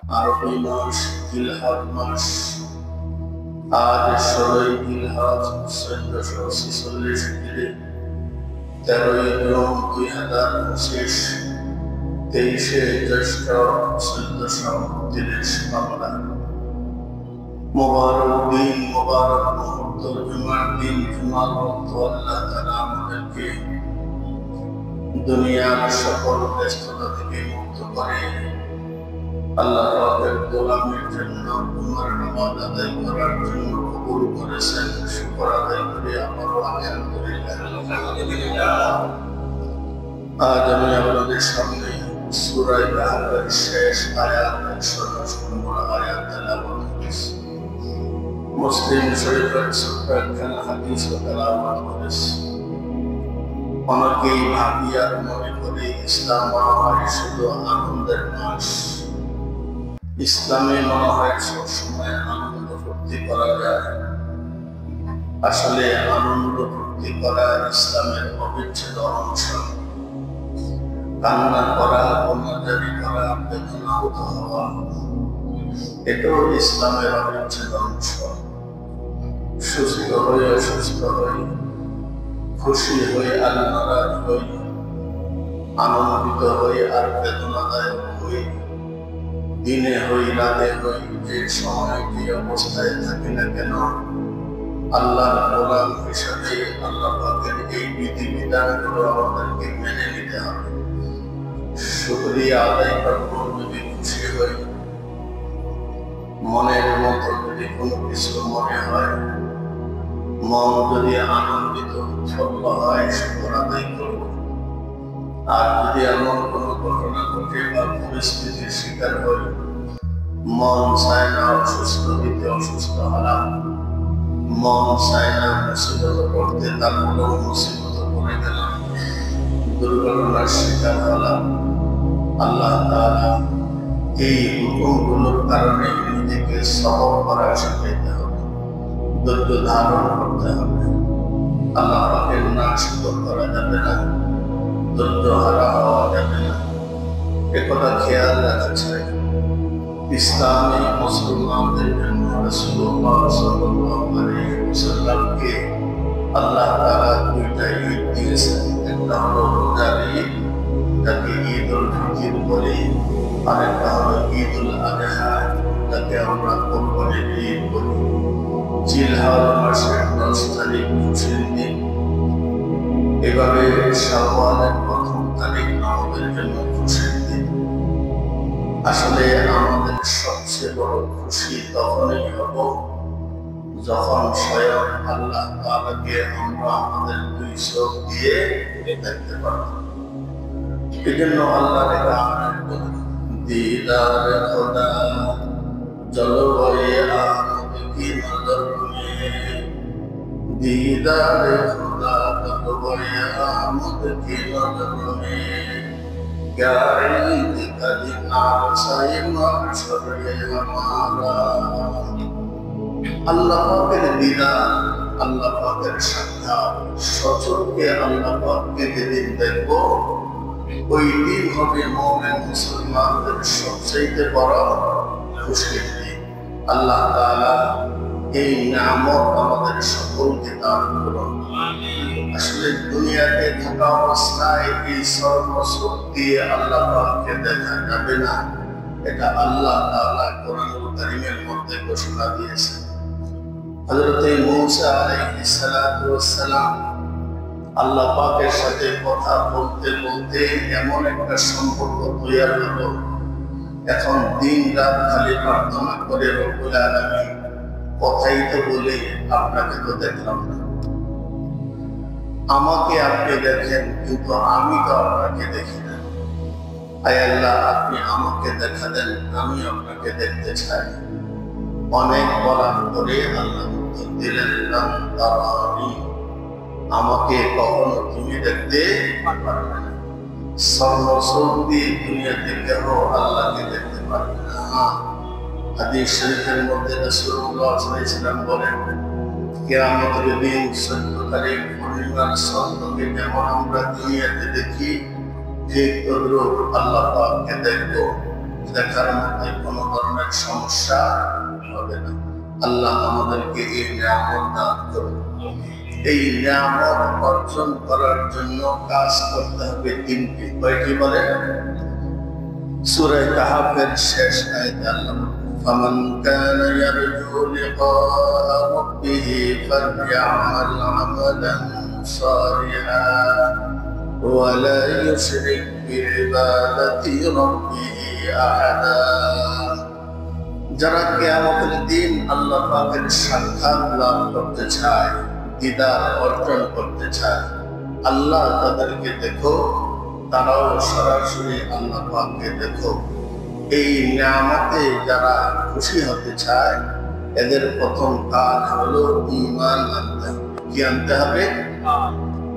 আরবি মাস জিলহজ মাস। আজ 16ই জিলহজ 1446 হিজরি, 13ই জুন 2025, 23শে জ্যৈষ্ঠ 1430 বাংলা। মোবারক দিন, মোবারক মুহূর্ত, জুমার দিন, জুমার রক্ত আল্লাহ তাআলা আমাদেরকে দুনিয়ার সকল ব্যস্ততা থেকে মুক্ত করে আল্লাহ পাকের গোলামের জন্য জুমার নামাজ আদায় করার জন্য কবুল করেছেন। শুকর আদায় করি আমারও আলহামদুলিল্লাহ। আজ আমি আপনাদের সামনে সূরা আল-কাহফের শেষ আয়াত 110 নম্বর আয়াত তেলাওয়াত করেছি। মুসলিম শরীফের ছোট্ট একখানা হাদিস তেলাওয়াত করেছি। অনেকেই ভাবি আর মনে করি ইসলাম মনে হয় শুধু আনন্দের মাস, ইসলামে মনে হয় সবসময় আনন্দ ফুর্তি করা যায়। আসলে আনন্দ ফুর্তি করা ইসলামের অবিচ্ছেদ্য অংশ। কান্না করা, কর্মচারী করা, বেদনা আহত হওয়া, এটাও ইসলামের অবিচ্ছেদ্য অংশ। সুস্থ হয়ে অসুস্থ হয়ে, খুশি হয়ে আর নারাজ হই, আনন্দিত হই আর বেদনাদায়ক হই, দিনে হই রাতে হই, যে সময় যে অবস্থায় থাকি না কেন, আল্লাহর গোলাম হিসাবে আল্লাহ পাকের এই বিধিবিধানগুলো আমাদেরকে মেনে নিতে হবে। শুকরিয়া আদায় করবো যদি খুশি হই, মনের মতো যদি কোনো কিছু মনে হয়, মন যদি আনন্দিত উৎফুল্ল হয়, শুকর আদায় করব। আর যদি এমন কোনো ঘটনা ঘটে বা পরিস্থিতির শিকার হই, মন চায় না অসুস্থ হইতে, অসুস্থ হলাম, মন চায় না মুসিবত করতে, তারপরেও মুসিবত করে গেলাম, দুর্ঘটনার শিকার হলাম। আল্লাহ তাআলা এই হুকুমগুলোর কারণে নিজেকে সবর করা শিখাইতে হবে, ধৈর্য ধারণ করতে হবে। আল্লাহ পাকের নাশকর করা যাবে না, ধৈর্য হারা হওয়া যাবে না, একথা খেয়াল রাখা চাই। ইসলামী মুসলমানদের জন্য রাসূলুল্লাহ সাল্লাল্লাহু আলাইহি ওয়াসাল্লামকে আল্লাহ তাআলা দুইটা ঈদ দিয়েছেন। একটা হলো রোজার ঈদ, যাকে ঈদুল ফিতর বলি, আর একটা হলো ঈদুল আযহা, যাকে আমরা কোরবানির ঈদ বলি। জিলহজ মাসের 10 তারিখ খুশির দিন। এভাবে শাওয়ালের প্রথম তারিখ আমাদের জন্য খুশির দিন। আসলে আমাদের সবচেয়ে বড় খুশি তখনই হব যখন স্বয়ং আল্লাহ তাআলাকে আমরা আমাদের দুই চোখ দিয়ে দেখতে পারব। এই জন্য আল্লাহর গান দিদার খোদা জলওয়ে আমদ কি নজর में, दीदार खुदा जलওয়ে আমদ কি নজর में, क्या ईद का दिन आसाए महशर हमारा। আল্লাহ পাকের দিদার, আল্লাহ পাকের সাক্ষাৎ, সচক্ষে আল্লাহ পাককে যেদিন দেখব, ওই দিন হবে মুমিন মুসলমানদের সবচেয়ে বড় খুশির দিন। আল্লাহ তাআলা এই নিয়ামত আমাদের সকলকে দান করুন। আসলে দুনিয়াতে থাকা অবস্থায় এই সর্বসুখ দিয়ে আল্লাহ পাককে দেখা যাবে না, এটা আল্লাহ তাআলা কোরআনুল কারীমের মধ্যে ঘোষণা দিয়েছেন। হযরত মূসা আলাইহিস সালাতু ওয়াস সালাম আল্লাহ পাকের সাথে কথা বলতে বলতে এমন একটা সম্পর্ক তৈরি হলো, এখন দিন রাত খালি প্রার্থনা করে, রব্বুল আলামিন কথাই তো বলে আপনাকে তো দেখলাম না, আমাকে আপনি দেখেন কিন্তু আমি তো আপনাকে দেখি না। আয় আল্লাহ, আপনি আমাকে দেখা দেন, আমি আপনাকে দেখতে চাই। অনেক বলার পরে আল্লাহ উত্তর দিলেন, লান তারানি, আমাকে কখনো তুমি দেখতে পারবে না। সর্বসুখ দিয়ে দুনিয়াতে কেউ আল্লাহকে দেখতে পারবে না। হাদিস শরীফের মধ্যে রাসূলুল্লাহ সাল্লাল্লাহু আলাইহি ওয়াসাল্লাম বলেন, কিয়ামতের দিন 14 তারিখ পূর্ণিমার চন্দ্রকে যেমন আমরা দুনিয়াতে দেখি, ঠিক তদ্রূপ আল্লাহ পাককে দেখব। দেখার মধ্যে কোনো ধরনের সমস্যা হবে না। আল্লাহ আমাদেরকে এই নিয়ামত দান করুন। এই নিয়ামত অর্জন করার জন্য কাজ করতে হবে তিনটি। কয়টি বলে? সূরা কাহফের শেষ আয়াতে আল্লাহ ফামান কানা ইয়ারজু লিকাআ রাব্বিহি ফালইআমাল আমালান সালিহান ওয়া লা ইউশরিক বিইবাদাতি রাব্বিহি আহাদা। যারা কিয়ামতের দিন আল্লাহ পাকের সাক্ষাৎ লাভ করতে চায়, দিদার অর্জন করতে চায়, আল্লাহ তাদেরকে দেখো, তারাও সরাসরি আল্লাহ পাককে দেখো। এই নিয়ামতে যারা খুশি হতে চায়, এদের প্রথম কাজ হলো ঈমান আনতে হবে। কি আনতে হবে?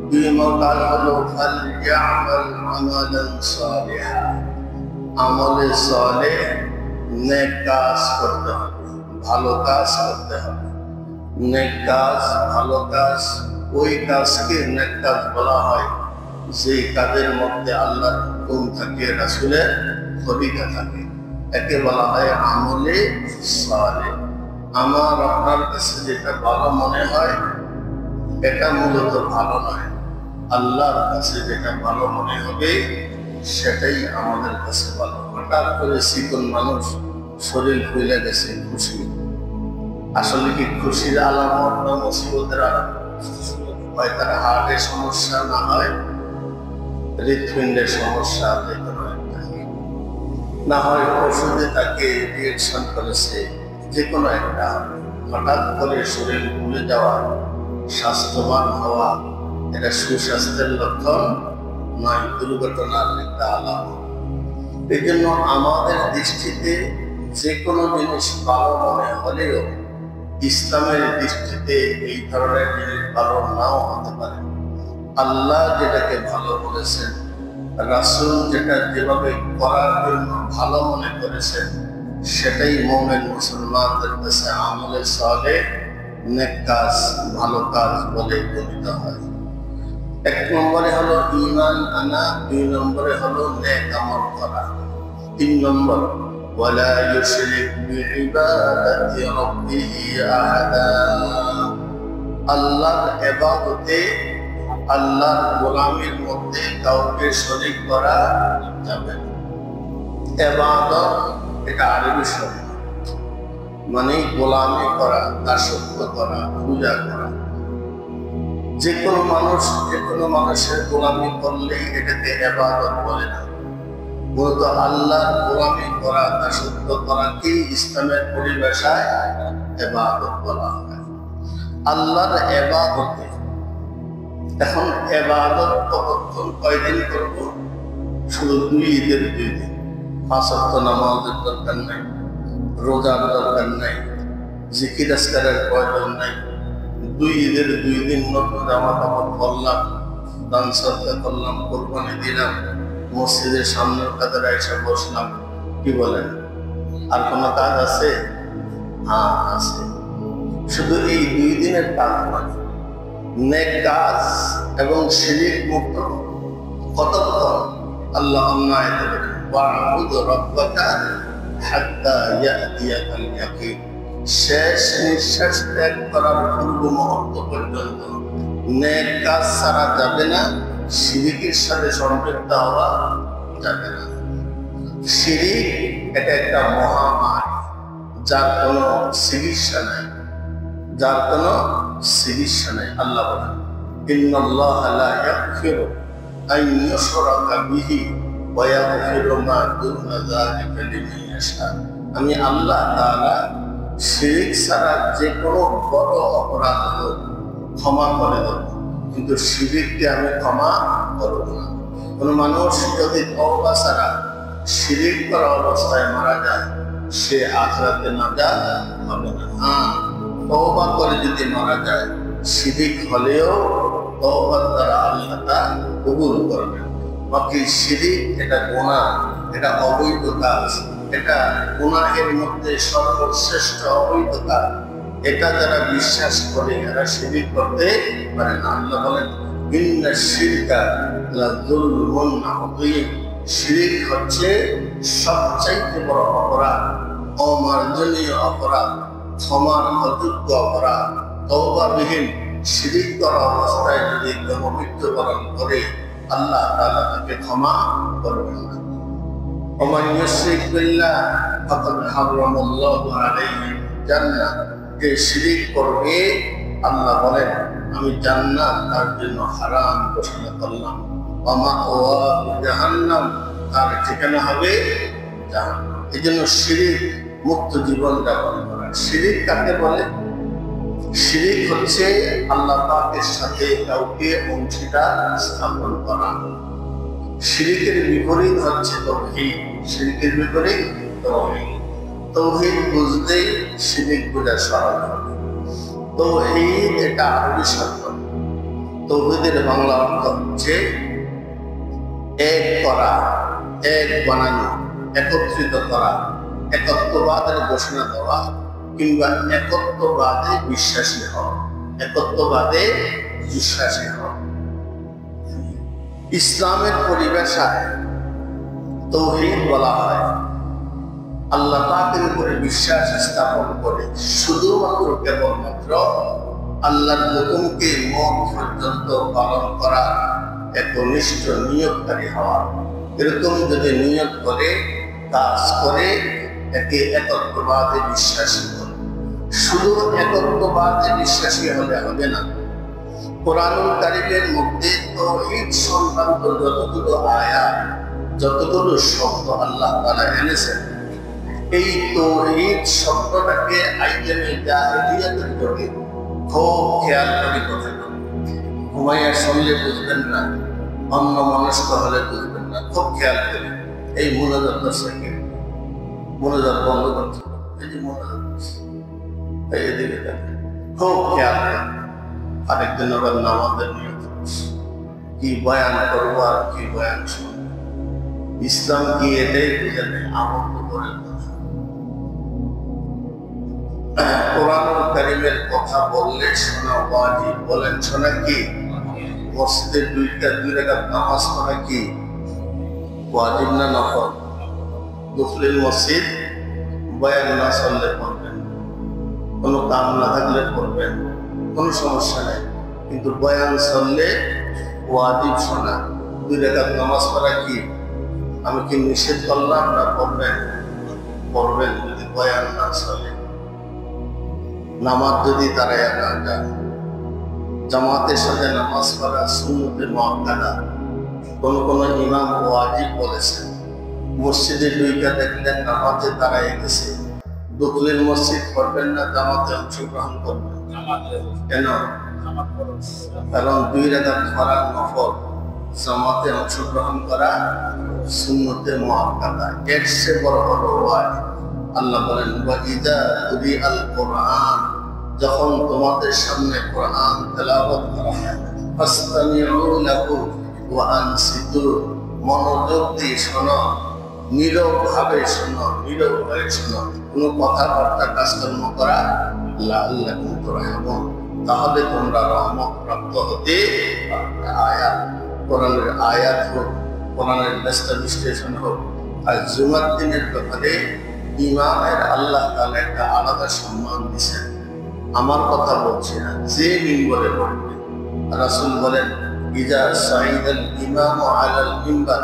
দুই নম্বর কাজ হলো ফালইআমাল আমালান সালিহান, আমলে সালেহ, নেক কাজ করতে হবে, ভালো কাজ করতে হবে। নেক কাজ, ভালো কাজ, ওই কাজকে নেক কাজ বলা হয় যে কাজের মধ্যে আল্লাহর হুকুম থাকে, রাসূলের তরিকা থাকে, একে বলা হয় আমলে সালেহ। আমার আপনার কাছে যেটা ভালো মনে হয় এটা মূলত ভালো নয়, আল্লাহর কাছে যেটা ভালো মনে হবে সেটাই আমাদের কাছে ভালো। হঠাৎ করে চিকন মানুষ শরীর ফুলে গেছে, খুশি, আসলে কি খুশির আলামত না মুসিবতের আলামত? হয় তার হার্টের সমস্যা, না হয় হৃৎপিণ্ডের সমস্যা, না হয় ওষুধে তাকে রিয়েকশন করেছে, যে কোনো একটা। হঠাৎ করে শরীর ভুলে যাওয়া, স্বাস্থ্যবান হওয়া, এটা সুস্বাস্থ্যের লক্ষণ নয়, দুর্ঘটনার একটা আলামত। এই জন্য আমাদের দৃষ্টিতে যে কোনো জিনিস ভালো মনে হলেও ইসলামের দৃষ্টিতে এই ধরনের জিনিস ভালো নাও হতে পারে। আল্লাহ যেটাকে ভালো বলেছেন, রাসূল যেটা যেভাবে করার জন্য ভালো মনে করেছেন, সেটাই মুমিন মুসলমানদের কাছে আমলে সালেহ, নেক কাজ, ভালো কাজ বলে গণিত হয়। এক নম্বরে হলো ঈমান আনা, দুই নম্বরে হলো নেক আমল করা, তিন নম্বর ওয়ালা ইউশরিক বিইবাদাতি রাব্বিহি আহাদা। আল্লাহর ইবাদতে, আল্লাহর গোলামির মধ্যে কাউকে শরীক করা যাবে না। ইবাদত এটা আরবি শব্দ, মানে গোলামি করা, দাসত্ব করা, পূজা করা। যে কোনো মানুষ যে কোনো মানুষের গোলামি করলেই এটাকে ইবাদত বলে না। মূলত আল্লাহর গোলামি করা, দাসত্ব করাকেই ইসলামের পরিভাষায় ইবাদত বলা হয়। আল্লাহর ইবাদতে এখন ইবাদত কতক্ষণ, কয়দিন করব? শুধু দুই ঈদের 2 দিন। 5 ওয়াক্ত নামাজের দরকার নাই, রোজার দরকার নাই, জিকির আজকারের প্রয়োজন নাই। 2 ঈদের 2 দিন নতুন জামা কাপড় পরলাম, দান সদকা করলাম, কোরবানি দিলাম, মসজিদের সামনের কাতারে এসে বসলাম। কি বলেন, আর কোনো কাজ আছে? হ্যাঁ আছে। শুধু এই 2 দিনের কাজ নয়, নেক কাজ এবং শিরক মুক্ত কতক্ষণ? আল্লাহ আয়াতে বলেন ওয়া'বুদ রাব্বাকা হাত্তা ইয়াতিয়াকাল ইয়াকিন। শেষ নিঃশ্বাস ত্যাগ করার পূর্ব মুহূর্ত পর্যন্ত নেক কাজ ছাড়া যাবে না, শিরকের সাথে সম্পৃক্ত হওয়া যাবে না। শিরক এটা একটা মহামারী, যার কোনো চিকিৎসা নাই, যার কোনো চিকিৎসা নাই। আল্লাহ বলেন ইন্নাল্লাহা লা ইয়াগফিরু আন ইউশরাকা বিহি ওয়া ইয়াগফিরু মা দুনা যালিকা লিমান ইয়াশা। আমি আল্লাহ তাআলা শিরক ছাড়া যে কোনো বড় অপরাধ হোক ক্ষমা করে দেব, কিন্তু শিরককে আমি ক্ষমা করব না। কোনো মানুষ যদি তওবা ছাড়া শিরক করা অবস্থায় মারা যায়, সে আখিরাতে নাজাত হবে না। হ্যাঁ, তওবা করে যদি মারা যায়, শিরক হলেও তওবার দ্বারা আল্লাহ তা কবুল করবেন। বাকি শিরক এটা গুনাহ, এটা অবৈধ কাজ, এটা গুনাহের মধ্যে সর্বশ্রেষ্ঠ অবৈধ কাজ। এটা যারা বিশ্বাস করে এরা শিরক করতে পারে না। আল্লাহ বলেন ইন্নাশ শিরকা লাযুলমুন আযীম। শিরিক হচ্ছে সবচাইতে বড় অপরাধ, অমার্জনীয় অপরাধ, ক্ষমার অযোগ্য অপরাধ। তওবাবিহীন শিরিক করা অবস্থায় যদি কেউ মৃত্যুবরণ করে, আল্লাহ তাআলা তাকে ক্ষমা করবেন না। ওমান ইউশরিক বিল্লাহ ফাকাদ হারামাল্লাহু আলাইহি জান্নাহ, যে শিরিক করবে আল্লাহ বলেন আমি জান্নাত তার জন্য হারাম ঘোষণা করলাম। ওয়া মাওয়াহু জাহান্নাম, তার ঠিকানা হবে জাহান্নাম। এই জন্য শিরিক মুক্ত জীবন যাপন করা। শিরিক কাকে বলে? শিরিক হচ্ছে আল্লাহ পাকের সাথে কাউকে অংশীদার স্থাপন করা। শিরিকের বিপরীত হচ্ছে তাওহীদ। শিরিকের বিপরীত তাওহীদ। তাওহীদ বুঝলেই শিরিক বোঝা সহজ হবে। তাওহীদ এটা আরবি শব্দ। তাওহীদের বাংলা অর্থ হচ্ছে এক করা, এক বানানো, একত্রিত করা, একত্ববাদের ঘোষণা দেওয়া কিংবা একত্ববাদে বিশ্বাসী হওয়া। একত্ববাদে বিশ্বাসী হওয়া। ইসলামের পরিভাষায় তাওহীদ বলা হয় আল্লাহ পাকের উপরে বিশ্বাস স্থাপন করে শুধুমাত্র কেবলমাত্র আল্লাহর হুকুমকে মত পর্যন্ত পালন করা, একনিষ্ঠ নিয়োগকারী হওয়া। এরকম যদি নিয়োগ করে, কাজ করে, একে একত্ববাদে বিশ্বাসী করে। শুধু একত্ববাদে বিশ্বাসী হলে হবে না। কোরআনুল কারীমের মধ্যে তাওহীদ সংক্রান্ত যতগুলো আয়াত, যতগুলো শব্দ আল্লাহ তাআলা এনেছেন, এই তাওহীদ শব্দটাকে আইয়ামে জাহেলিয়াতের যুগে খুব খেয়াল করে কথা বলবেন। ঘুমাইয়া শুনলে বুঝবেন না, অন্য মনস্ক হলে বুঝবেন না। খুব খেয়াল করে এই মোনাজাত দর্শকে মোনাজাত বন্ধ করতে হবে। এই যে মোনাজাত এদিকে দেখেন, খুব খেয়াল করে। আরেকদিন আবার নামাজের নিয়ত কি বয়ান করবো আর কি বয়ান শুনবো। ইসলাম কি এটাই বুঝে নেই, আমল করে কোরআনুল কারীমের কথা বললে শোনা ওয়াজিব। বলেন শোনা কি? মসজিদের দুই রাকাত নামাজ পড়া কি ওয়াজিব না নফল? দুখলিল মসজিদ বয়ান না চললে পড়বেন, কোনো কাম না থাকলে পড়বেন, কোনো সমস্যা নেই। কিন্তু বয়ান চললে ওয়াজিব শোনা। 2 রাকাত নামাজ পড়া কি আমি কি নিষেধ করলাম না? পড়বেন, পড়বেন যদি বয়ান না চলে। নামাজ যদি দাঁড়ায় না যায়, জামাতের সাথে নামাজ পড়া সুন্নতে মুআক্কাদা। কোন ইমাম ওয়াজিব বলেছেন। মসজিদে দুইটা দেখলেন নামাজে দাঁড়ায় গেছে, দুখলিল মসজিদ পড়বেন না, জামাতে অংশগ্রহণ করবেন। কেন? কারণ 2 রাকাত পড়া নফল, জামাতে অংশগ্রহণ করা সুন্নতে মুআক্কাদা। এর চেয়ে বড় হলো ওয়াজিব। আল্লাহ বলেন ওয়া ইযা কুরিআল কুরআন, যখন তোমাদের সামনে কোরআন তেলাওয়াত করা হয়, ফাসতামিউ লাহু ওয়া আনসিতু, মনোযোগ দিয়ে শোনো, নীরব ভাবে শোনো, নীরব ভাবে শোনো। কোনো কথাবার্তা কাজকর্ম করা লাআল্লাকুম তুরহামুন, তাহলে তোমরা রহমত প্রাপ্ত হতে পারবে। আয়াত, কোরআনের আয়াত হোক, কোরআনের ব্যাখ্যা বিশ্লেষণ হোক। আর জুমার দিনের ব্যাপারে ইমামের আল্লাহ তাআলা একটা আলাদা সম্মান দিয়েছেন। আমার কথা বলছি না, যে মিম্বরে পড়বে। রাসূল বলেন ইজা সাইদাল ইমামু আলাল মিম্বার,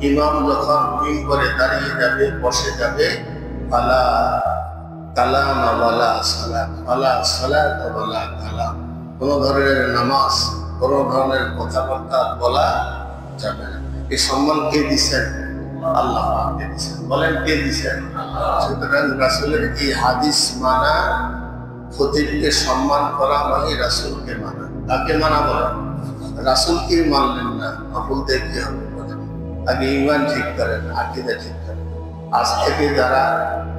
ইমাম যখন মিম্বরে দাঁড়িয়ে যাবে, বসে যাবে, ফালা কালাম ওয়ালা সালাত, ফালা সালাত ওয়ালা কালাম, কোনো ধরনের নামাজ, কোনো ধরনের কথাবার্তা বলা যাবে না। এই সম্মান কে দিচ্ছেন? আল্লাহ পাক দিচ্ছেন। বলেন কে দিচ্ছেন? সুতরাং রাসূলের এই হাদিস মানা, খতিবকে সম্মান করা মানে রাসূলকে মানা। তাকে মানা বলেন, রাসূলকে মানলেন না, বলতে কি হবে? আগে ঈমান ঠিক করেন, আকীদা ঠিক করেন। আজ থেকে যারা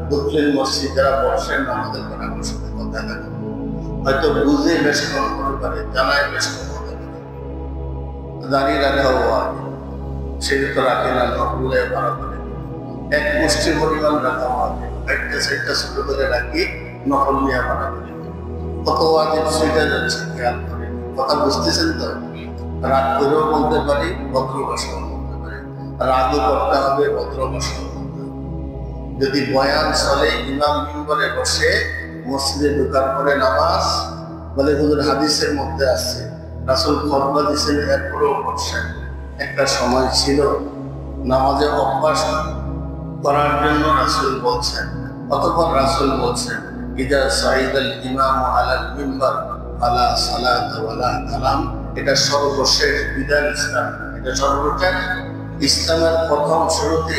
দুখলিল মসজিদ যারা বসেন, আমাদের কোরআনের সাথে কথা বলেন, হয়তো বুঝে বেশ কম করতে পারে, জানায় বেশ কম হতে পারে। দাঁড়িয়ে রাখা হয় সেটা তো রাখে না, নকলে ভাড়া করে এক মুষ্টি পরিমাণ রাখা হয়, একটা সেটটা ছোট করে রাখি, নকল নিয়ে ভাড়া করে। কত ওয়াজিব সেটা যাচ্ছে, খেয়াল করে। কথা বুঝতেছেন তো? রাগ করেও বলতে পারি, ভদ্র ভাষাও বলতে পারি। রাগও করতে হবে, ভদ্র ভাষণ করতে হবে। যদি বয়ান চলে, ইমাম মিম্বরে বসে মসজিদে ঢোকার পরে নামাজ, বলে হুজুর হাদিসের মধ্যে আছে রাসূল খুতবা দিয়েছেন, এরপরেও বসেন। একটা সময় ছিল নামাজে অভ্যাস করার জন্য রাসূল বলছেন, অতঃপর রাসূল বলছেন ইদা সাইদাল ইমাম আলাল মিম্বার আলা সালাত ওয়ালা কালাম। এটা সর্বশেষ বিধান ইসলাম, এটা সর্বশেষ ইসলামের প্রথম শুরুতে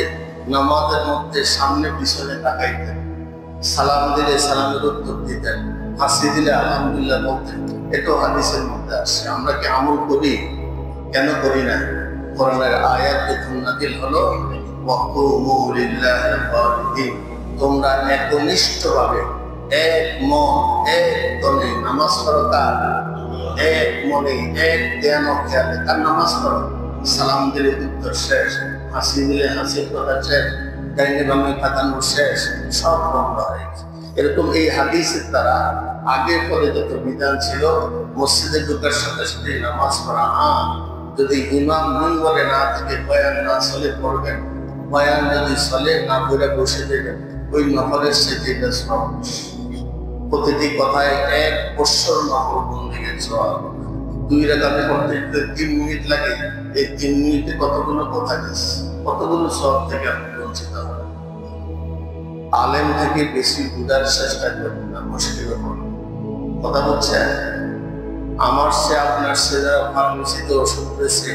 নামাজের মধ্যে সামনে পিছনে তাকাইতেন, সালাম দিলে সালামের উত্তর দিতেন, হাসি দিলে আলহামদুলিল্লাহ বলতেন। এটাও হাদিসের মধ্যে আসে। আমরা কি আমল করি? কেন করি না? কোরআনের আয়াত যখন নাযিল হলো, ওয়াকুমু লিল্লাহি কানিতিন, তোমরা একনিষ্ঠভাবে এক মন এক তনে নামাজ পড়ো। কার? এক মনে এক জ্ঞান ও খেয়ালে তার নামাজ পড়ো। সালাম দিলে উত্তর শেষ, হাসি দিলে হাসির কথা শেষ, ডাইনে বামে তাকানো শেষ, সব বন্ধ হয়ে গেছে। এরকম এই হাদিসের দ্বারা আগে পরে যত বিধান ছিল, মসজিদে ঢোকার সাথে সাথে নামাজ পড়া। যদি ইমাম মিম্বরে না থেকে বয়ান না চলে পড়বেন, বয়ান যদি চলে না পড়ে বসে দেবেন, ওই নফলের সাথে সব। প্রতিটি কথায় এক বৎসর নফল বন্দিকে সওয়াব। 2 রাকাতে পড়তে 3 মিনিট লাগে, এই 3 মিনিটে কতগুলো কথা গেছে, কতগুলো সওয়াব থেকে আপনি বঞ্চিত হবেন। আলেম থেকে বেশি বুঝার চেষ্টা করবেন না, মুশকিল হবে। কথা বলছেন? আমার সে আপনার সে যারা ফার্মেসিতে ওষুধ পেয়েছে,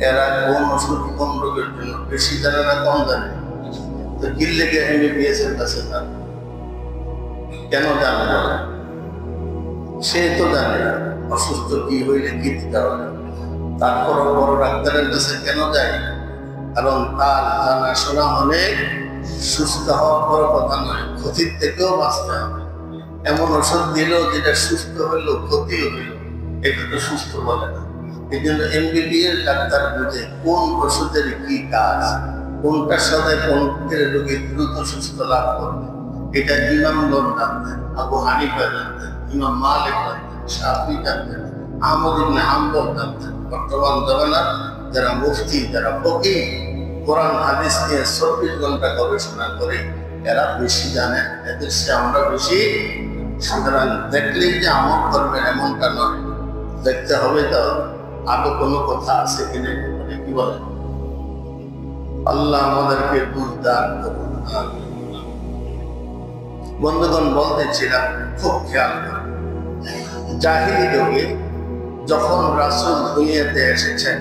এরা কোন ওষুধ কোন রোগের জন্য বেশি জানে না কম জানে? তো কিনলে গিয়ে MBBS এর কাছে না, কেন জানে না? সে তো জানে অসুস্থ কি হইলে কি দিতে হবে। তারপর বড় ডাক্তারের কাছে কেন যায়? কারণ তার জানাশোনা অনেক। সুস্থ হওয়ার বড় কথা নয়, ক্ষতির থেকেও বাঁচতে হবে। এমন ওষুধ দিল যেটা সুস্থ হইল, ক্ষতিও হইল, এটা তো সুস্থ বলে না। এই জন্য MBBS ডাক্তার বুঝে কোন ওষুধের কি কাজ, কোনটার সাথে কোন রোগী দ্রুত সুস্থ লাভ করবে। এটা ইমামগণ জানতেন, আবু হানিফা জানতেন, ইমাম মালিক জানতেন, শাফি জানতেন, আহমদ ইবনে হাম্বল জানতেন। বর্তমান জমানার যারা মুফতি, যারা ফকিহ, কোরআন হাদিস নিয়ে 24 ঘন্টা গবেষণা করে, এরা বেশি জানে, এদের সে আমরা বেশি। সুতরাং দেখলেই যে আমল করবেন এমনটা নয়, দেখতে হবে তো আগে কোনো কথা আছে কিনা। কি বলে? আল্লাহ আমাদেরকে বুঝ দান করুন। বন্ধুগণ, বলতেছিলাম খুব খেয়াল করে, জাহিলি যুগে যখন রাসূল দুনিয়াতে এসেছেন,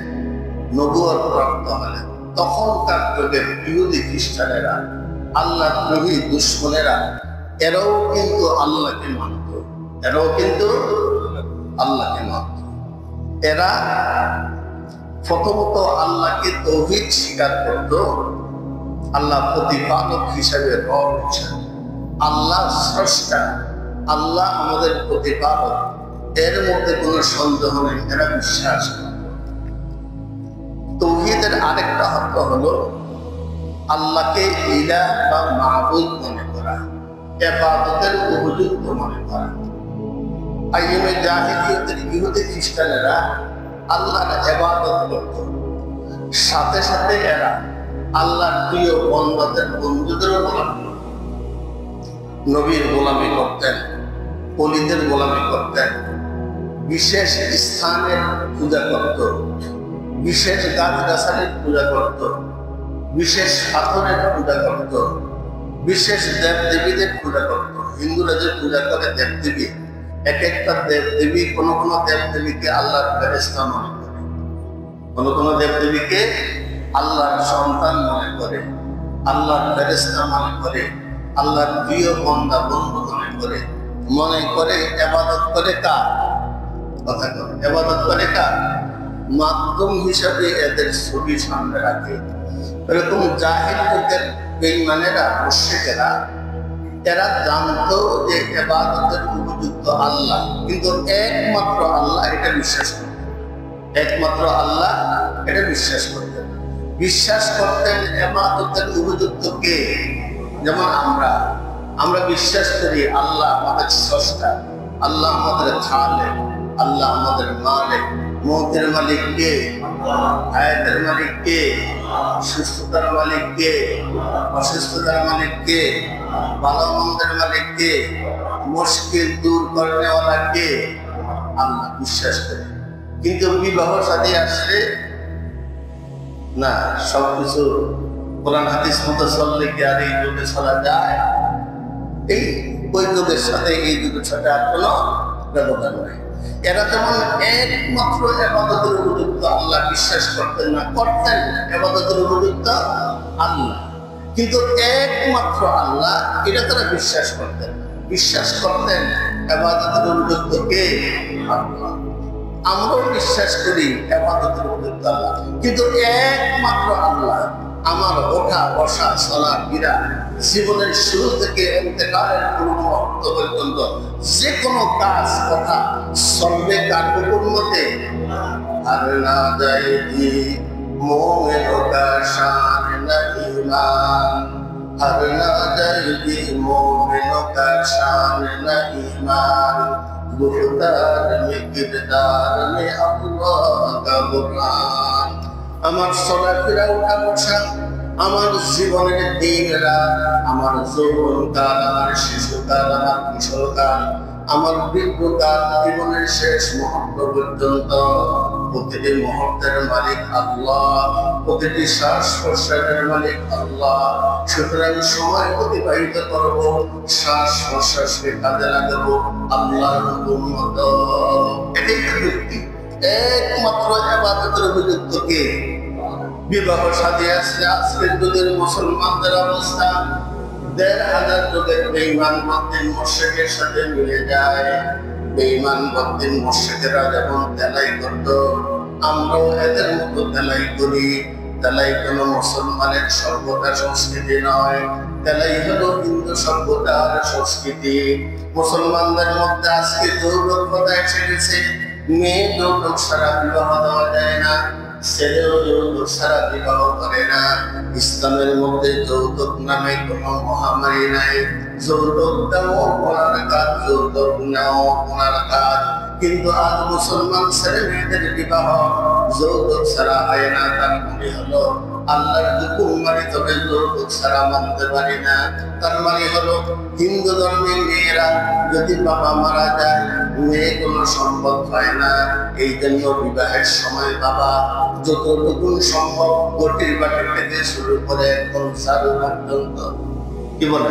নবুয়ত প্রাপ্ত হলেন, তখনকার যুগের ইহুদি খ্রিস্টানেরা, আল্লাহ নবী দুশ্মনেরা, এরাও কিন্তু আল্লাহকে মানত, এরাও কিন্তু আল্লাহকে মানত। এরা প্রথমত আল্লাহকে তাওহীদ স্বীকার করত, আল্লাহ প্রতিপালক হিসাবে, রব হিসাবে, আল্লাহ স্রষ্টা, আল্লাহ আমাদের প্রতিপালক, এর মধ্যে কোনো সন্দেহ নেই, এরা বিশ্বাস করে। তাওহীদের আরেকটা অর্থ হলো আল্লাহকে ইলাহ বা মাবুদ মনে করা, ইবাদতের উপযুক্ত মনে করা। আইয়ুমে জাহিলিয়তের ইহুদি খ্রিস্টানেরা আল্লাহর ইবাদত করত, সাথে সাথে এরা আল্লাহর প্রিয় বান্দাদের, বন্ধুদেরও গোলামি করত। নবীর গোলামি করতেন, ওলিদের গোলামি করতেন, বিশেষ স্থানের পূজা করত, বিশেষ গাছগাছালির পূজা করত, বিশেষ পাথরের পূজা করত, বিশেষ দেবদেবীদের পূজা করত। হিন্দুরা যে পূজা করে দেবদেবী, এক একটা দেবদেবী, কোনো কোনো দেবদেবীকে আল্লাহর ফেরেশতা মনে করে, কোনো কোনো দেবদেবীকে আল্লাহর সন্তান মনে করে, আল্লাহর ফেরেশতা মনে করে, আল্লাহর প্রিয় বান্দা বন্ধু মনে করে ইবাদত করে। কার কথা করে? ইবাদত করে কার? মাধ্যম হিসাবে এদের ছবি সামনে রাখে। এরকম জাহিল যুগের বেঈমানেরা, মুশরিকেরা, এরা জানতো যে ইবাদতের উপযুক্ত আল্লাহ, কিন্তু একমাত্র আল্লাহ, এটা বিশ্বাস করতেন। একমাত্র আল্লাহ, এটা বিশ্বাস করতেন। বিশ্বাস করতেন ইবাদতের উপযুক্ত কে? যেমন আমরা বিশ্বাস করি আল্লাহ আমাদের স্রষ্টা, আল্লাহ আমাদের খালেক, আল্লাহ আমাদের মালিক। মৌতের মালিক কে? হায়াতের মালিক কে? সুস্থতার মালিক কে? অসুস্থতার মালিক কে? ভালো মন্দের মালিক কে? মুশকিল দূর করনেওয়ালা কে? আল্লাহ। বিশ্বাস করে। কিন্তু বিবাহ শাদী আসলে না, সবকিছু কোরআন হাদিস মতো চললে কি আর এই যুগে চলা যায়? এই ওই যুগের সাথে এই যুগের সাথে আর কোনো ব্যবধান নাই। এরা যেমন একমাত্র ইবাদতের উপযুক্ত আল্লাহ বিশ্বাস করতেন না, করতেন ইবাদতের উপযুক্ত আল্লাহ, কিন্তু একমাত্র আল্লাহ এটা তারা বিশ্বাস করতেন না। বিশ্বাস করতেন ইবাদতের উপযুক্ত কে? আল্লাহ। আমরাও বিশ্বাস করি ইবাদতের উপযুক্ত আল্লাহ, কিন্তু একমাত্র আল্লাহ। আমার ওঠা বসা চলা ফেরা জীবনের শুরু থেকে ইন্তেকালের মুহূর্ত পর্যন্ত যে কোনো কাজ কথা চলবে কার হুকুমতে? আর না যায়দি মুমিনু কা শান না ঈমান, আর না যায়দি মুমিনু কা শান না ঈমান, গুফতার মে কিরদার মে আল্লাহ কা কুরআন। আমার চলাফেরা উঠা বসা, আমার জীবনের দিন রাত, আমার যৌবনকাল, আমার শিশুকাল, আমার কিশোরকাল, আমার বৃদ্ধকাল, জীবনের শেষ মুহূর্ত পর্যন্ত প্রতিটি মুহূর্তের মালিক আল্লাহ, প্রতিটি শ্বাস প্রশ্বাসের মালিক আল্লাহ। সুতরাং সময় অতিবাহিত করব, শ্বাস প্রশ্বাসকে কাজে লাগাবো আল্লাহর হুকুম মতো। এটাই যুক্তি। একমাত্র ইবাদতের উপযুক্ত কে? বিবাহ শাদী আসলে আজকের যুগের মুসলমানদের অবস্থা ১৫০০ যুগের বেঈমান বদ্দিন মুশরিকের সাথে মিলে যায়। বেঈমান বদ্দিন মুশরিকেরা যেমন তেলাই করত, আমরাও এদের মতো তেলাই করি। তেলাই কোনো মুসলমানের সভ্যতা সংস্কৃতি নয়, তেলাই হলো হিন্দু সভ্যতার সংস্কৃতি। মুসলমানদের মধ্যে আজকে যৌতুকতা এসে গেছে। মেয়ে যৌতুক ছাড়া বিবাহ দেওয়া যায় না, ছেলেও যৌতুক ছাড়া বিবাহ করে না। ইসলামের মধ্যে যৌতুক নামে কোনো মহামারী নাই। যৌতুক দাও ওনার কাজ, যৌতুক নাও ওনার কাজ। কিন্তু আজ মুসলমান ছেলে মেয়েদের বিবাহ যৌতুক ছাড়া হয় না। তার মানে হলো আল্লাহর হুকুম মানি, তবে যৌতুক ছাড়া মানতে পারি না। তার মানে হলো হিন্দু ধর্মের মেয়েরা যদি বাবা মারা যায়, মেয়ে কোনো সম্পদ পায় না। এই জন্য বিবাহের সময় বাবা যতটুকু সম্ভব গটির বাটি থেকে শুরু করে কনসার পর্যন্ত, কি বলে,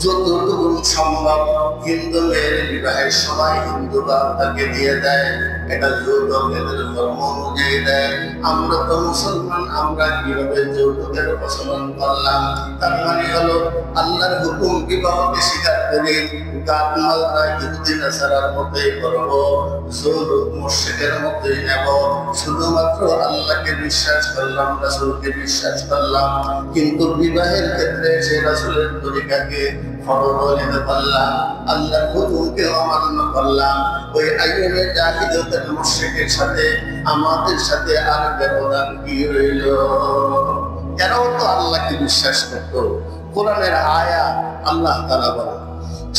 যতটুকু সম্ভব হিন্দু মেয়ের বিবাহের সময় হিন্দু বাবা তাকে দিয়ে দেয়। এটা যৌতুক এদের ধর্ম অনুযায়ী দেয়। আমরা তো মুসলমান, আমরা কিভাবে যৌতুকের প্রচলন করলাম? তার মানে হলো আল্লাহর হুকুম বিবাহকে স্বীকার করি, গাছ মালটা ইহুদি নাসারার মতোই করবো, যৌতুক মুশরিকের মতোই নেব। শুধুমাত্র আল্লাহকে বিশ্বাস করলাম, রাসূলকে বিশ্বাস করলাম, কিন্তু বিবাহের ক্ষেত্রে সে রাসূলের তরিকাকে ফরজ নিতে পারলাম, আল্লাহর হুকুমকে অমান্য করলাম। ওই আইয়ুবে জাহিলিয়াতের মুশরিকের সাথে আমাদের সাথে আর ব্যবধান কি রইল? এরাও তো আল্লাহকে বিশ্বাস করত। কোরআনের আয়াত আল্লাহ তাআলা বলেন,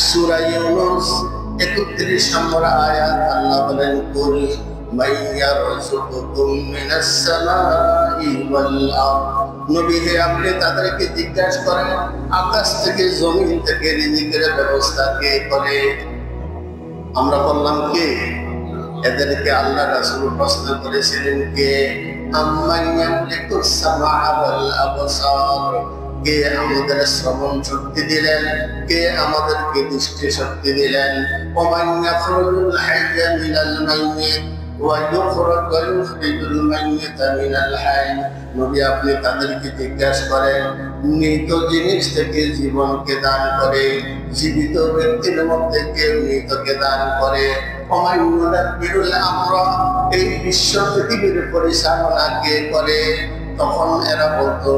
সূরা ইউনূস ৩১ নম্বর আয়াত, আল্লাহ বলেন, কুল মান ইয়ারযুকুকুম মিনাস সামাই ওয়াল আরদ। নবী হে, আপনি তাদেরকে জিজ্ঞাসা করেন আকাশ থেকে জমিন থেকে রিজিকের ব্যবস্থা কে করে? আমরা বললাম কে? এদেরকে আল্লাহ রাসূল প্রশ্ন করেছিলেন কে? আম্মান ইয়ামলিকুস সামআ ওয়াল আবসার। কে আমাদের শ্রবণ শক্তি দিলেন? কে আমাদেরকে দৃষ্টি শক্তি দিলেন? ওমান ইয়াখরুজুল হাইয়্যা মিনাল মাইয়িত ওয়া ইউখরিজুল মাইয়িতা মিনাল হাইয়্য। নবী, আপনি তাদেরকে জিজ্ঞাসা করেন মৃত জিনিস থেকে জীবনকে দান করে, জীবিত ব্যক্তির মধ্যে কে মৃতকে দান করে? এই বিশ্ব পৃথিবীর পরিচালনা কে করে? তখন এরা বলতো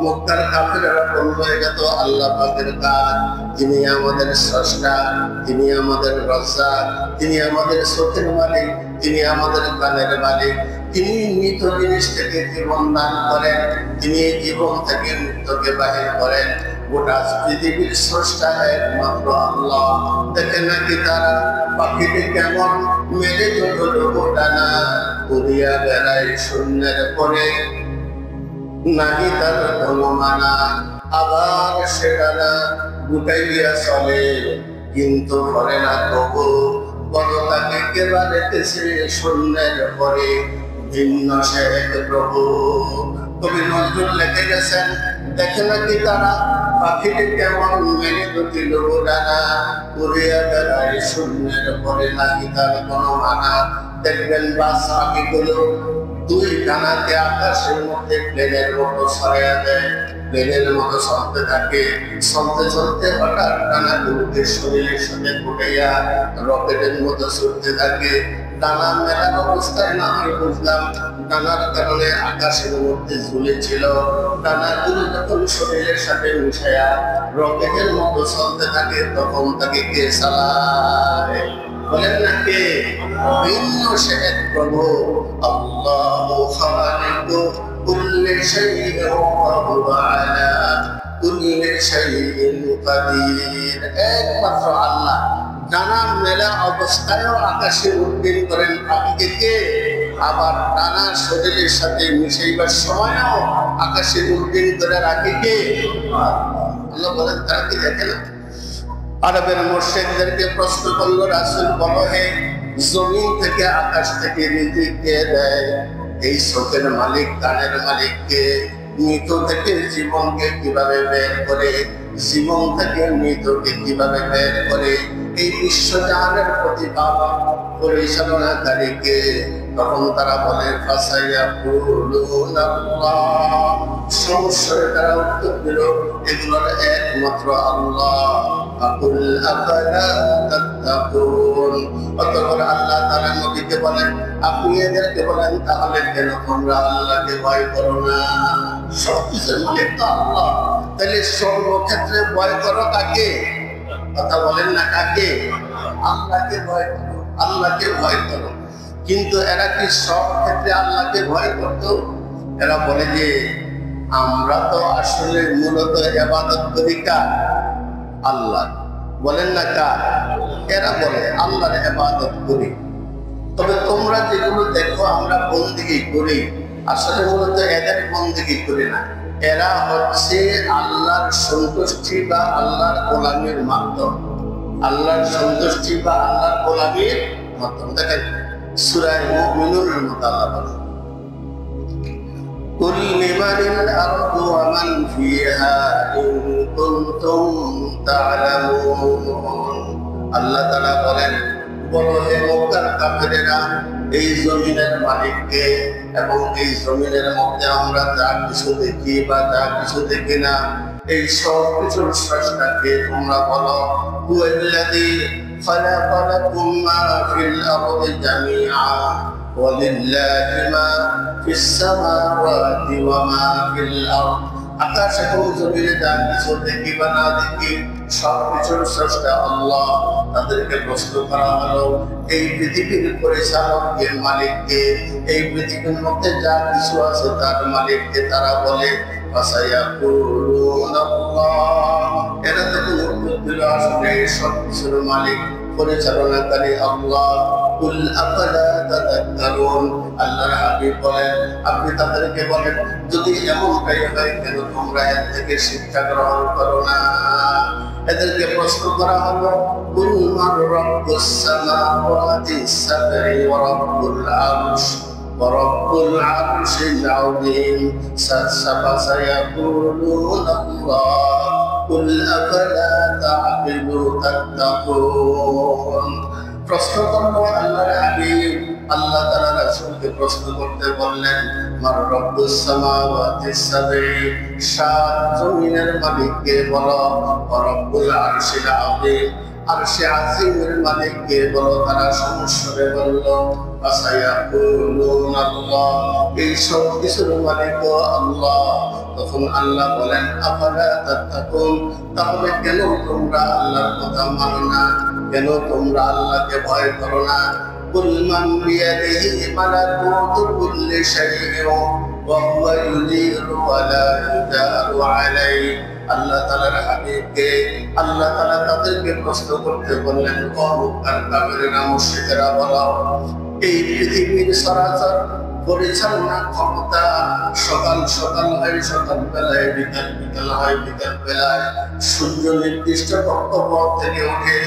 মক্কার কাফেররা বলল, এটা তো আল্লাহ পাকের কাজ। তিনি আমাদের স্রষ্টা, তিনি আমাদের রাজ্জাক, তিনি আমাদের চোখের মালিক, তিনি আমাদের কানের মালিক। তিনি মৃত জিনিস থেকে জীবন দান করেন, তিনি জীবন থেকে মৃত্যুকে বাহির করেন। গোটা পৃথিবীর স্রষ্টা একমাত্র আল্লাহ। দেখেন নাকি তারা পাখিটি কেমন মেরে ধরো ডানা, উড়িয়া বেড়ায় শূন্যের পরে, নাহি তার কোনো মানা। আবার সে ডানা গুটাইয়া চলে, কিন্তু করে না তবু, বড় তাকে কেবা রেখেছে শূন্যের পরে, ভিন্ন সে এক প্রভু। কবি নজরুল লিখে গেছেন, দেখে নাকি তারা পাখিটি কেমন মেরে দিল ডানা, উড়িয়া বেড়ায় শূন্যের পরে, নাহি তার কোনো মানা। দেখবেন বাস পাখিগুলো দুই ডানাকে আকাশের মধ্যে প্লেনের মতো ছড়াইয়া দেয়, প্লেনের মতো চলতে থাকে। চলতে চলতে হঠাৎ ডানাগুলোকে শরীরের সাথে ফুটাইয়া রকেটের মতো ছুটতে থাকে। ডানা মেলার অবস্থায় না আমি বুঝলাম ডানার কারণে আকাশের মধ্যে ঝুলেছিল। ডানাগুলো যখন শরীরের সাথে মিশাইয়া রকেটের মতো চলতে থাকে, তখন তাকে কে চালায়? বলেন না কে? ভিন্ন সে এক প্রভু। আল্লাহু খালিকু কুল্লি শাইইন ওয়া হুয়া আলা কুল্লি শাইইন কাদির। একমাত্র আল্লাহ ডানা মেলা অবস্থায়ও আকাশে উড্ডীন করেন পাখিকে কে? আবার ডানা শরীরের সাথে মিশাইবার সময়ও আকাশে উড্ডীন করে রাখে কে? আল্লাহ বলেন, তারা কি দেখে না? আরবের মুশরিকদেরকে প্রশ্ন করলো, রাসূল বলো, হে জমিন থেকে আকাশ থেকে রিজিক কে দেয়? এই চোখের মালিক, কানের মালিক কে? মৃত থেকে জীবনকে কিভাবে বের করে, জীবন থেকে মৃতকে কিভাবে বের করে? এই বিশ্বজাহানের প্রতিপালক পরিচালনাকারীকে? তখন তারা বলে, সমস্যায় তারা উত্তর দিল, এগুলোর একমাত্র আল্লাহ। অতঃপর আল্লাহ তাআলা নবীকে বলেন, আপনি এদেরকে বলেন, তাহলে কেন তোমরা আল্লাহকে ভয় করো না? সবকিছুর মালিক তো আল্লাহ, তাহলে সর্বক্ষেত্রে ভয় করো কাকে? কথা বলেন না, কাকে? আল্লাহকে ভয় করো, আল্লাহকে ভয় করো। কিন্তু এরা কি সব ক্ষেত্রে আল্লাহকে ভয় করতো? এরা বলে যে আমরা তো আসলে মূলত ইবাদত করি কার? আল্লাহ। বলেন না কার? এরা বলে আল্লাহর ইবাদত করি। তবে তোমরা যেগুলো দেখো আমরা বন্দেগী করি, আসলে মূলত এদের বন্দেগী করি না। এরা হচ্ছে আল্লাহর সন্তুষ্টি বা আল্লাহর গোলামীর মাধ্যম। আল্লাহর সন্তুষ্টি বা আল্লাহর গোলামীর মাধ্যম। দেখেন সূরা মুমিনুনের মধ্যে আল্লাহ বলেন, কুল লিমানিল আরদু ওয়া মান ফিহা ইন কুনতুম তা'লামুন। আল্লাহ তাআলা বলেন, বলো হে মক্কার কাফেরেরা, এই জমিনের মালিককে এবং এই জমিনের মধ্যে আমরা যা কিছু দেখি বা যা কিছু দেখি না, এই সব কিছুর স্রষ্টাকে তোমরা বলো। হুয়াল্লাযী খালাকা লাকুম মা ফিল আরদি জামিআ ওয়া লিল্লাহি মা ফিস সামাওয়াতি ওয়া মা ফিল আরদ। আকাশ এবং জমিনে যা কিছু দেখি বা না দেখি, সব কিছুর স্রষ্টা আল্লাহ। তাদেরকে প্রশ্ন করা হলো, এই পৃথিবীর পরিচালককে, মালিককে, এই পৃথিবীর মধ্যে যা কিছু আছে তার মালিককে? তারা বলে এরা তখন উত্তর দিল, আসলে সব কিছুর মালিক, পরিচালনাকারী আল্লাহ। কুল আফালা তাযাক্কারুন। আল্লাহর হাবিব বলেন, আপনি তাদেরকে বলেন, যদি এমনটাই হয়, কেন তোমরা এর থেকে শিক্ষা গ্রহণ করো না? এদেরকে প্রশ্ন করা হলো, কুল মান রাব্বুস সামাওয়াতিস সাব'i ওয়া রাব্বুল আরশ ওয়া রাব্বুল আরশিল আযীম। সায়াকুলুনা আল্লাহ কুল আফালা তা'কিলুন। প্রশ্ন করলো আল্লাহর হাবিব, আল্লাহ তাআলা রাসূলকে প্রশ্ন করতে বললেন, মান রাব্বুস সামাওয়াতিস সাব'i, সাত জমিনের মালিককে বলো। ওয়া রাব্বুল আরশিল আযীম, আরশে আযীমের মালিককে বলো। তারা সমস্বরে বলল, ফাসায়াকুলুনা আল্লাহ, এই সব কিছুর মালিক আল্লাহ। তখন আল্লাহ বলেন, আফালা তাত্তাকুন, তাহলে কেন তোমরা আল্লাহর কথা মানো না? কেন তোমরা আল্লাহকে ভয় করো না? কুল মান বিয়াদিহি মালাকুতু কুল্লি শাইইন وهو يجير ولا يجار عليه আল্লাহ তাআলার হাবিবকে আল্লাহ তাআলা তাদেরকে প্রশ্ন করতে বললেন, কাফেররা মুশরিকরা বলো, এই পৃথিবীর চরাচর পরিচালনা ক্ষমতা সকাল সকাল হয় সকাল বেলায়, বিকাল বিকাল হয় বিকাল বেলায়, সূর্য নির্দিষ্ট কক্ষপথ থেকে ওঠে,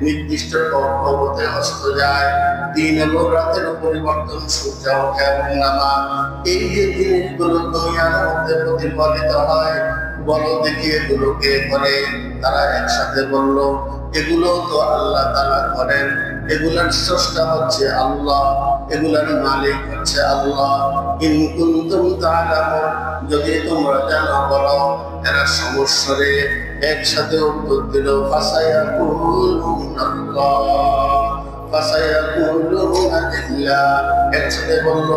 নির্দিষ্ট কক্ষপথে অস্ত যায়, দিন এবং রাতের পরিবর্তন, সূর্য ওঠে এবং নামা, এই যে জিনিসগুলো দুনিয়ার মধ্যে প্রতিফলিত হয়, বলো দেখি এগুলো কে করে? তারা একসাথে বলল, এগুলো তো আল্লাহ তাআলা করেন, এগুলার স্রষ্টা হচ্ছে আল্লাহ, এগুলার মালিক হচ্ছে আল্লাহ। ইন কুনতুম তা'লামুন, যদি তোমরা জানো বলো। এরা সমস্যারে একসাথে উত্তর দিল, ফাসায়াকুলুনাল্লাহ ফাসায়াকুলুনা লিল্লাহ। একসাথে বলল,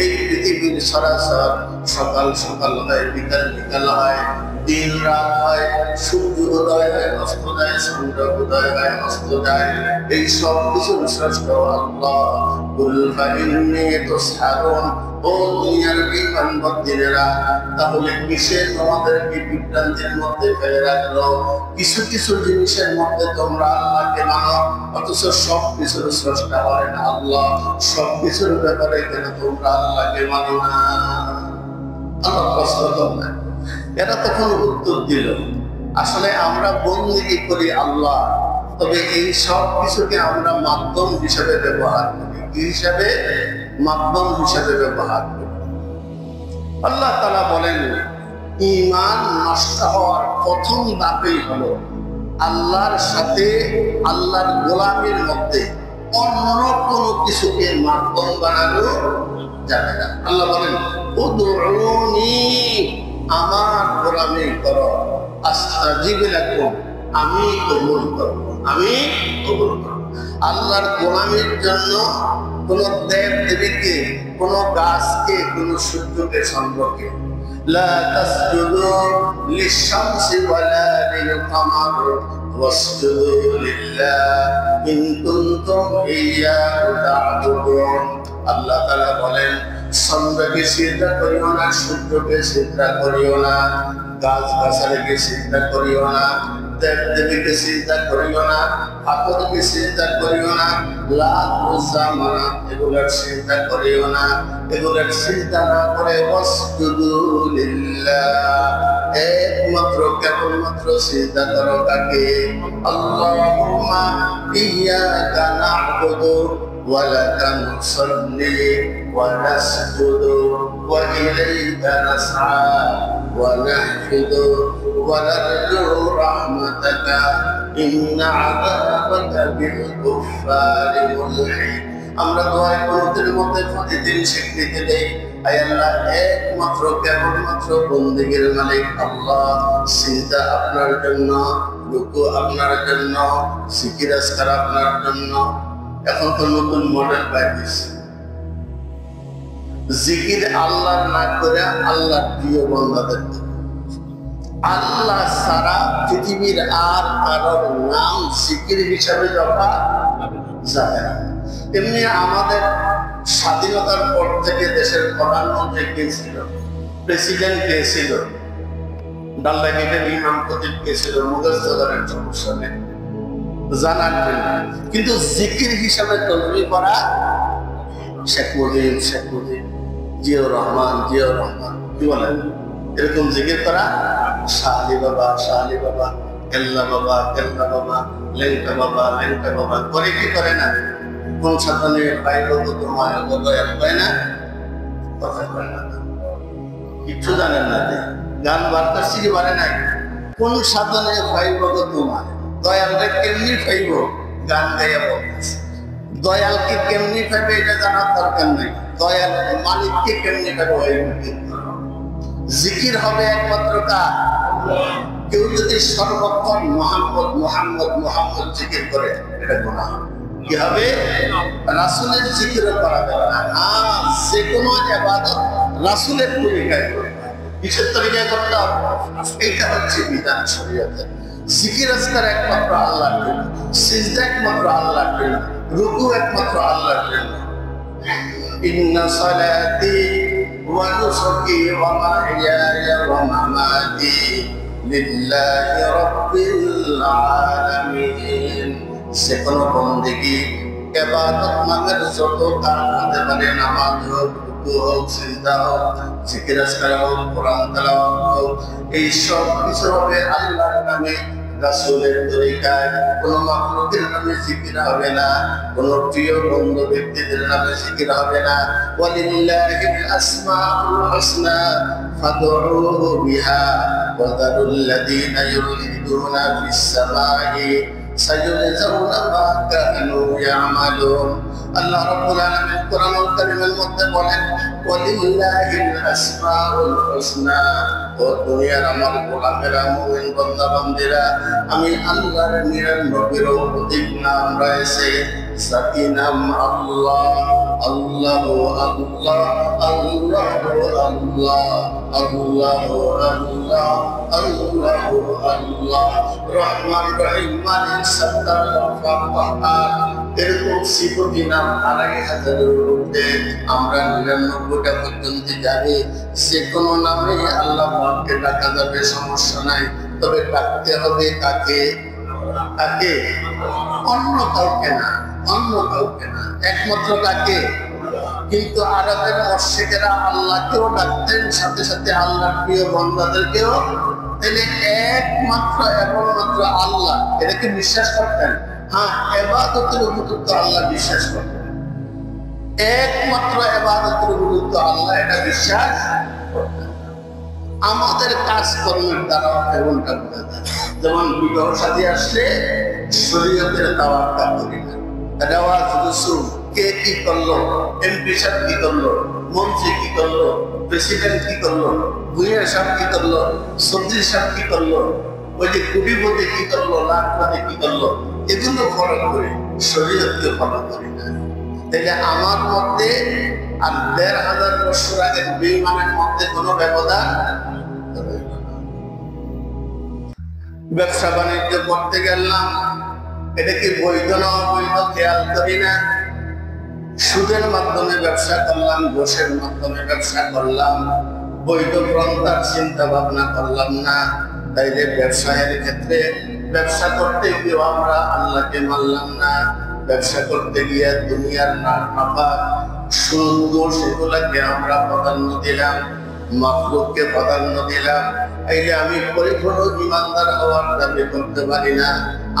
এই পৃথিবীর সরাসর সকাল সকাল হয় বিকাল বিকাল হয়, দিন রাত হয়, সূর্য উদয় হয় অস্ত যায়, সূর্য উদয় হয় অস্ত যায়, এই সব কিছুর শ্রেষ্ঠ আল্লাহ। কুল ফাইন্নী তুসহারুন, ও দুনিয়ার ঈমানবর্তীরা, তাহলে কিসে তোমাদেরকে বিভ্রান্তির মধ্যে ফেলে রাখলো? কিছু কিছু জিনিসের মধ্যে তোমরা আল্লাহকে মানো, অথচ সব কিছুর স্রষ্টা হলেন আল্লাহ, সব কিছুর ব্যাপারে কেন তোমরা আল্লাহকে মানো না? আল্লাহ প্রশ্ন করলেন। এরা তখন উত্তর দিল, আসলে আমরা বন্দেগী করি আল্লাহ, তবে এই সব কিছুকে আমরা মাধ্যম হিসেবে ব্যবহার করি। কি হিসাবে? মাধ্যম হিসেবে ব্যবহার করি। আল্লাহ তাআলা বলেন, ঈমান নষ্ট হওয়ার প্রথম ধাপই হলো আল্লাহর সাথে আল্লাহর গোলামির মধ্যে অন্য কোনো কিছুকে মাধ্যম বানানো যাবে না। আল্লাহ বলেন, উদউনি, আমার গোলামি করো, আস্তাজিব লাকুম, আমি কবুল করব, আমি কবুল করব। আল্লাহর গোলামির জন্য কোন দেব দেবীকে, কোন গাছকে, কোন সূর্যকে, চন্দ্রকে, লা তাসজুদু লিশ-শামসি ওয়ালা লিল-কামার ওয়াসজুদু লিল্লাহ ইন কুনতুম ইয়্যাহু তা'বুদুন। আল্লাহ তাআলা বলেন, চন্দ্রকে সিজদা করিও না, সূর্যকে সিজদা করিও না, গাছ গাছালিকে সিজদা করিও না, দেব দেবীকে সিজদা করিও না, পাথরকে সিজদা করিও না, লাত উজ্জা মানাত এগুলোর সিজদা করিও না। এগুলোর সিজদা না করে ওয়াসজুদু লিল্লাহ, একমাত্র কেবলমাত্র সিজদা করো কাকে? আল্লাহুম্মা ইয়্যাকা না'বুদু ওয়া লাকা নুসাল্লি ওয়া নাসজুদু ওয়া ইলাইকা নাসআ ওয়া নাহফিদু ওয়া নারজু রাহমাতাকা ইন্না আযাবাকা বিল কুফফারি মুলহিক। আমরা দোয়া কুনুতের মধ্যে প্রতিদিন স্বীকৃতি দেই, আয় আল্লাহ, একমাত্র কেবলমাত্র বন্দেগীর মালিক আল্লাহ। সিজদা আপনার জন্য, রুকু আপনার জন্য, জিকির আজকার আপনার জন্য। এখন তো নতুন মডেল পাইছে, জিকির আল্লাহ না করে আল্লাহ প্রিয় বান্দাদের, আল্লাহ সারা পৃথিবীর আর কারোর নাম জিকির হিসাবে যখন যাবে না। এমনি আমাদের স্বাধীনতার পর থেকে দেশের প্রধানমন্ত্রী কে ছিল, প্রেসিডেন্ট কে ছিল, ডাল্লা গেটের ইমাম খতিব কে ছিল, মুখস্থ করার সমস্যা নেই, জানার জন্য। কিন্তু জিকির হিসাবে তসবিহ করা শেখ মুজিব, শেখ মুজিব, জিয়াউর রহমান, জিয়াউর রহমান, কি বলেন, এরকম জিকির করা, শাহ আলী বাবা, শাহ আলী বাবা, কেল্লা বাবা, কেল্লা বাবা, লেংটা বাবা, লেংটা বাবা করে কি করে না? কোন সাধনে পাইব তো মায়া দয়া হয় না, কথা কয় না, কিচ্ছু জানেন না, গান বার্তা শিখে পারে নাই। কোন সাধনে পাইব তো তোমার দয়ালকে কেমনি পাইব? গান গাইয়া বলতেছে। দয়ালকে কেমনি পাইবে এটা জানার দরকার নাই, দয়াল মালিককে কেমনি পাইবে? জিকির হবে একমাত্র কার? কেউ যদি সর্বক্ষণ মোহাম্মদ মোহাম্মদ মোহাম্মদ জিকির করে, এটা গুনাহ হবে। কি হবে? রাসূলের জিকির করা যাবে না। যে কোনো ইবাদত রাসূলের তরিকায় করতে হবে। কিসের তরিকায় করতে হবে? এটা হচ্ছে বিধান শরীয়তের। জিকির আজকার একমাত্র আল্লাহর জন্য, সিজদা একমাত্র আল্লাহর জন্য, রুকু একমাত্র আল্লাহর জন্য। ইন্না সালাতি ওয়া নুসুকি ওয়া মাহইয়ায়া ওয়া মামাতি লিল্লাহি রাব্বিল আলামিন। যে কোনো বন্দেগী ইবাদত নামের যত কাজ হতে পারে, নামাজ হোক, রুকু হোক, সিজদা হোক, জিকির আজকার হোক, কোরআন তেলাওয়াত হোক, এই সব কিছু হবে আল্লাহর নামে, রাসূলের তরিকায়। কোনো মাখলুকের নামে জিকির হবে না, কোনো প্রিয় বন্ধু ব্যক্তিদের নামে জিকির হবে না। ওয়ালিল্লাহিল আসমাউল হুসনা ফাদউহু বিহা ওয়া যারুল লাযীনা ইউলহিদুনা ফিস সামাই সায়ুজজাউনা মা কানু ইয়ামালুন। আল্লাহ রাব্বুল আলামিন কোরআনুল কারীমের মধ্যে বলেন, ওয়ালিল্লাহিল আসমাউল হুসনা। ও দুনিয়ার আমার গোলামেরা, মুমিন বান্দা বান্দীরা, আমি আল্লাহর 99 অধিক নাম রয়েছে, সাকি নাম আল্লাহ। আল্লাহ আল্লাহ আল্লাহ আল্লাহ আল্লাহ আল্লাহ আল্লাহ আল্লাহ, রহমান রহিম মালিক সত্তার গফফার, এরকম সিফতি নাম 2500-এর ঊর্ধ্বে। আমরা 99টা পর্যন্ত জানি। যে কোনো নামে আল্লাহ পাককে ডাকা যাবে, সমস্যা নাই। তবে ডাকতে হবে কাকে? কাকে? অন্য কাউকে না, অন্য কাউকে না, একমাত্র কাকে? কিন্তু আরবের মুশরিকেরা আল্লাহকেও ডাকতেন, সাথে সাথে আল্লাহর প্রিয় বান্দাদেরকেও। তাহলে একমাত্র একমাত্র আল্লাহ, এটাকে বিশ্বাস করতেন। হ্যাঁ, ইবাদতের উপযুক্ত আল্লাহ বিশ্বাস করতেন, একমাত্র ইবাদতের উপযুক্ত আল্লাহ, এটা বিশ্বাস করতেন। আমাদের কাজকর্মের দ্বারা এমনটা বোঝা যায়। যেমন বিবাহ শাদী আসলে শরীয়তের তাওয়াক্কা করি না, রেওয়াজ রসুম, কে কি করলো, এমপি সাহেব কি করলো, মন্ত্রী কি করলো, প্রেসিডেন্ট কি করলো, ভূঁইয়া সাহেব কি করলো, সবজি সাহেব কি করলো, ওই যে কোটিপতি কি করলো, লাখপতি কি করলো, এগুলো ফলো করি, শরীয়তকে ফলো করি না। তাইলে আমার মধ্যে আর 1500 বছর আগের বেঈমানের মধ্যে কোনো ব্যবধান। ব্যবসা বাণিজ্য করতে গেলাম, এটা কি বৈধ না অবৈধ খেয়াল করি না। সুদের মাধ্যমে ব্যবসা করলাম, ঘোষের মাধ্যমে ব্যবসা করলাম, বৈধ গ্রন্থার চিন্তা ভাবনা করলাম না। তাইলে ব্যবসায়ের ক্ষেত্রে ব্যবসা করতে গিয়ে আমরা আল্লাহকে মানলাম না। ব্যবসা করতে গিয়ে দুনিয়ার নাফা সুন্দর সেগুলাকে আমরা প্রাধান্য দিলাম, মাখলুককে প্রাধান্য দিলাম। এইলে আমি পরিপূর্ণ ইমানদার হওয়ার দাবি করতে পারি না।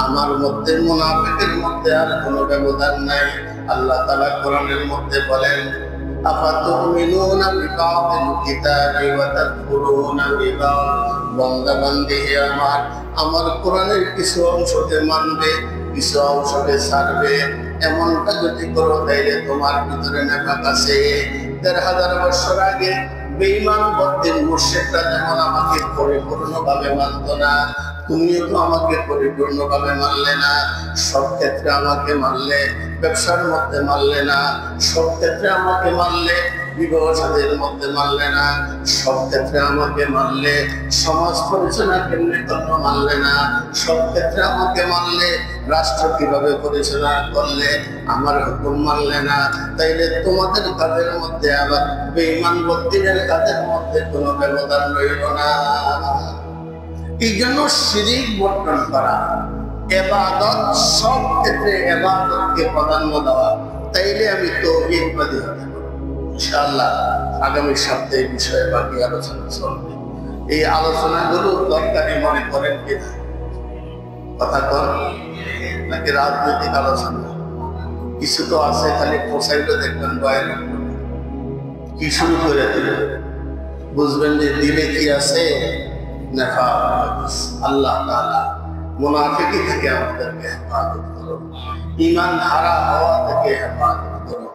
আমার মধ্যে মুনাফিকের মধ্যে আর কোনো ব্যবধান নাই। আল্লাহ তাআলা কোরআনের মধ্যে বলেন, আফাতুমিনুনা বিবাদিল কিতাবি ওয়া তাকফুরুনা বিবাদ। বান্দা বান্দী আমার কোরআনের কিছু অংশকে মানবে, কিছু অংশকে ছাড়বে। এমনটা যদি করো তাইলে তোমার ভিতরে নেফাক আছে। 1500 বছর আগে বেঈমান বদ্দিন মুশরিকরা যেমন আমাকে পরিপূর্ণভাবে মানত না, তুমিও তো আমাকে পরিপূর্ণভাবে মানলে না। সব ক্ষেত্রে আমাকে মানলে, ব্যবসার মধ্যে মানলে না। সব ক্ষেত্রে আমাকে মানলে, বিবাহ শাদীর মধ্যে মানলে না। সব ক্ষেত্রে আমাকে মানলে, সমাজ পরিচালনা কেন্দ্রে কোনো মানলে না। সব ক্ষেত্রে আমাকে মানলে, রাষ্ট্র কিভাবে পরিচালনা করলে আমার হুকুম মানলে না। তাইলে তোমাদের কাজের মধ্যে আবার বেঈমান বদ্দিনের কাজের মধ্যে কোনো ব্যবধান রইল না। এই জন্য শিরিক বর্জন করা, ইবাদত, সব ক্ষেত্রে ইবাদতকে প্রাধান্য দেওয়া। তাইলে আমি তাওহীদবাদী হতে পারবো ইনশাআল্লাহ। আগামী সপ্তাহে বিষয়ে বাকি আলোচনা চলবে। এই আলোচনাগুলো দরকারি মনে করেন কিনা? কথা কর নাকি রাজনৈতিক আলোচনা? কিছু তো আছে, খালি পোষাইলে দেখবেন বয়ান কি শুরু করে দিলে বুঝবেন যে দিলে কি আছে। আল্লাহ তাআলা মুনাফিকি থেকে আমাদেরকে হেফাজত করুন, ঈমান হারা হওয়া থেকে হেফাজত করুন।